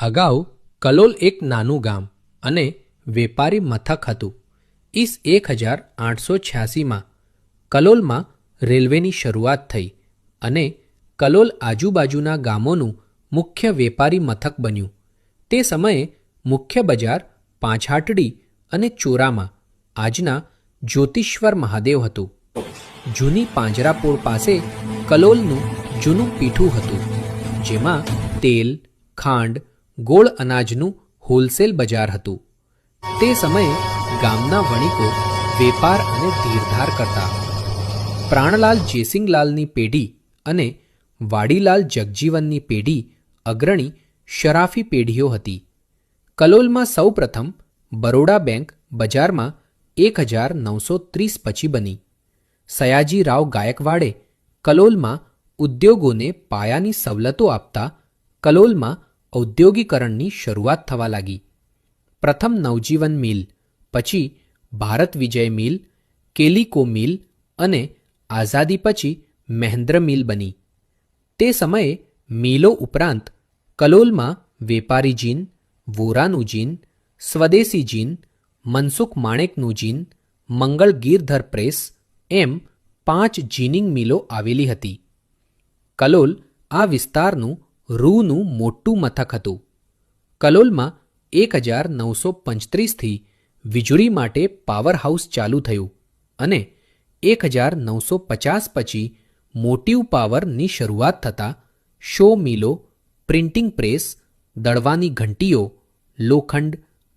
અગાઉ કલોલ એક નાનું ગામ અને વેપારી મથક હતું. ઈસ 1886માં કલોલમાં રેલવેની શરૂઆત થઈ અને કલોલ આજુબાજુના ગામોનું મુખ્ય વેપારી મથક બન્યું. તે સમયે મુખ્ય બજાર પાંછાટડી અને ચોરામાં આજના જ્યોતિશ્વર મહાદેવ હતું. જૂની પાંજરાપોળ પાસે કલોલનું જૂનું પીઠું હતું, જેમાં તેલ, ખાંડ, ગોળ અનાજનું હોલસેલ બજાર હતું. તે સમયે ગામના વણિકો વેપાર અને ધીરધાર કરતા. પ્રાણલાલ જેસિંગલાલની પેઢી અને વાડીલાલ જગજીવનની પેઢી અગ્રણી શરાફી પેઢીઓ હતી. કલોલમાં સૌપ્રથમ બરોડા બેંક બજારમાં 1930 પછી બની. સયાજીરાવ ગાયકવાડે કલોલમાં ઉદ્યોગોને પાયાની સવલતો આપતા કલોલમાં ઔદ્યોગીકરણની શરૂઆત થવા લાગી. પ્રથમ નવજીવન મિલ, પછી ભારત વિજય મિલ, કેલિકો મિલ અને આઝાદી પછી મહેન્દ્ર મિલ બની. તે સમયે મિલો ઉપરાંત કલોલમાં વેપારી જીન, વોરાનું જીન, સ્વદેશી જીન, મનસુખ માણેકનું જીન, મંગળ ગિરધર પ્રેસ એમ 5 જીનિંગ મિલો આવેલી હતી. કલોલ આ વિસ્તારનું રૂનું મોટું મથક હતું. કલોલમાં 1935થી વીજળી માટે પાવર હાઉસ ચાલુ થયું અને 1950 પછી મોટિવ પાવરની શરૂઆત થતાં શો મિલો, પ્રિન્ટિંગ પ્રેસ, દળવાની ઘંટીઓ, લોખંડ,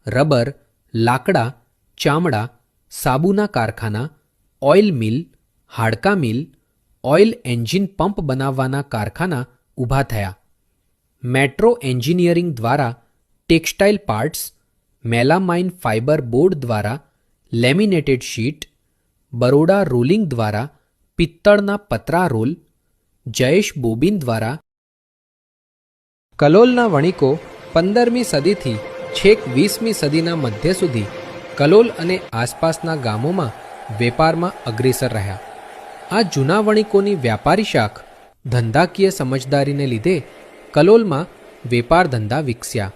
રબર, લાકડા, ચામડા, સાબુના કારખાના, ઓઇલ મિલ, હાડકા મિલ, ઓઇલ એન્જિન પંપ બનાવવાના કારખાના ઊભા થયા. મેટ્રો એન્જિનિયરિંગ દ્વારા textile parts, melamine fibre board દ્વારા લેમિનેટેડ શીટ, બરોડા રોલિંગ દ્વારા પિત્તળના પતરા રોલ, જયેશ બોબિન દ્વારા. કલોલના વણિકો 15મી સદીથી છેક 20મી સદીના મધ્ય સુધી કલોલ અને આસપાસના ગામોમાં વેપારમાં અગ્રેસર રહ્યા. આ જૂના વણિકોની વ્યાપારી શાખ ધંધાકીય સમજદારીને લીધે કલોલમાં વેપાર ધંધા વિકસ્યા.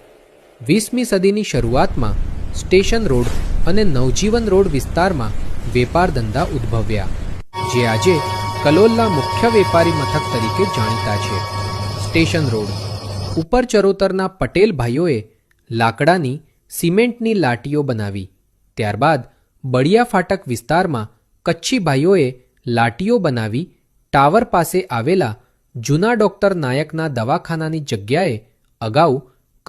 20મી સદીની શરૂઆતમાં સ્ટેશન રોડ અને નવજીવન રોડ વિસ્તારમાં વેપાર ધંધા ઉદ્ભવ્યા, જે આજે કલોલના મુખ્ય વેપારી મથક તરીકે જાણીતા છે. સ્ટેશન રોડ ઉપર ચરોતરના પટેલ ભાઈઓએ લાકડાની સિમેન્ટની લાટીઓ બનાવી. ત્યારબાદ બળિયા ફાટક વિસ્તારમાં કચ્છી ભાઈઓએ લાટીઓ બનાવી ટાવર પાસે આવેલા જૂના ડૉક્ટર નાયકના દવાખાનાની જગ્યાએ અગાઉ